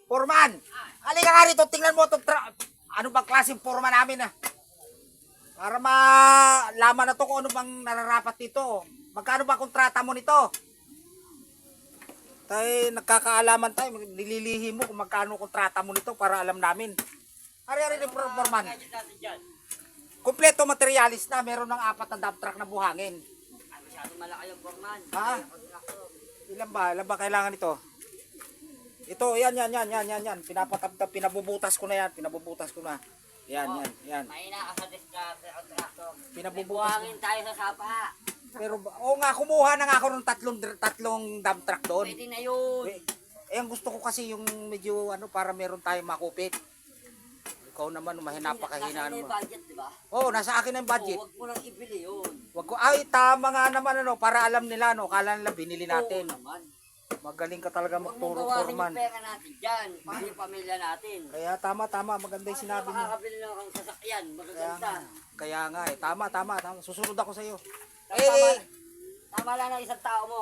Foreman! Halika nga rito, tingnan mo itong ano bang klaseng foreman namin para malaman na to kung ano bang nararapat dito. Magkano ba kontrata mo nito? Tayo, nagkakaalaman tayo, nililihim mo kung magkano kontrata mo nito para alam namin. Ari-ari ni foreman. Kompleto materialis na, meron ng 4 na dump truck na buhangin. Masyadong malaki yung foreman. Ha? Ilan ba kailangan ito? Ito, yan. Pinabubutas ko na yan. Yan. Mahina ka sa diskarte o traktor. Pinabubutas ko. Buhangin tayo sa sapa. Pero, kumuha na nga ako ng tatlong dump truck doon. Pwede na yun. Ang gusto ko kasi yung medyo, para meron tayong makupit. Ikaw naman, napakahinaan Nasa mo. budget, di ba? Nasa akin ang budget. Huwag mo lang ibili yun. Tama nga naman, para alam nila, kala nila binili natin. Oo naman. Magaling ka talaga Huwag mong magturo, gawahin foreman. yung pera natin dyan. Para yung pamilya natin. Kaya tama, maganda yung sinabi mo. Makakabili lang ang sasakyan. Magaganda. Kaya nga tama. Susunod ako sa iyo. Tama lang ng isang tao mo.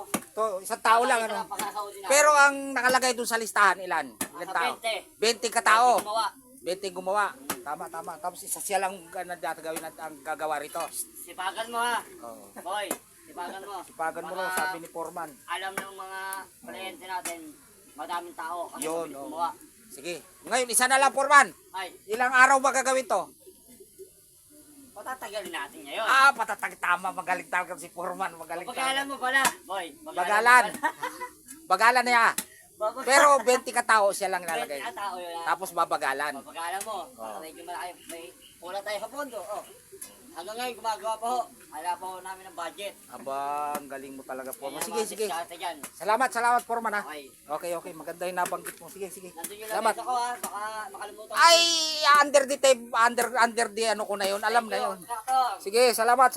Isang tao lang Pakakasaudin natin. Pero ang nakalagay dun sa listahan, ilan tao? 20 ka tao. 20 gumawa. Tama. Tapos isa siya lang ang gagawa rito. Sipagan mo ha. Oo. Boy, sipagan mo. Sipagan mo raw, sabi ni Foreman. Alam ng mga kliyente natin, madaming tao. Kasi Yun, mabilis gumawa. Sige. Ngayon, isa na lang, Foreman. Ay, Ilang araw ba gagawin to? patatagalin natin ngayon. Tama. Magaling talaga si Foreman. Magaling Bagalan talaga. mo pala, boy. Bagalan. Bagalan niya. Pero 20 ka tao siya lang Lalagay. ilalagay. Tao yun. Tapos babagalan. Bagalan mo. Para medyo malaki. May pula tayo sa pondo. Hanggang ngayon, gumagawa pa ho. Wala pa ho namin ng budget. Ang galing mo talaga, Foreman. Kaya Sige. mga diskarte dyan. Salamat, Foreman, ha. Okay. Okay. Maganda yung nabanggit mo. Sige. Nandun yung Salamat. lamesa ko ha. Baka makalimutan. Ay, under the ko na yun. Alam na yun. Traktor. Sige, salamat.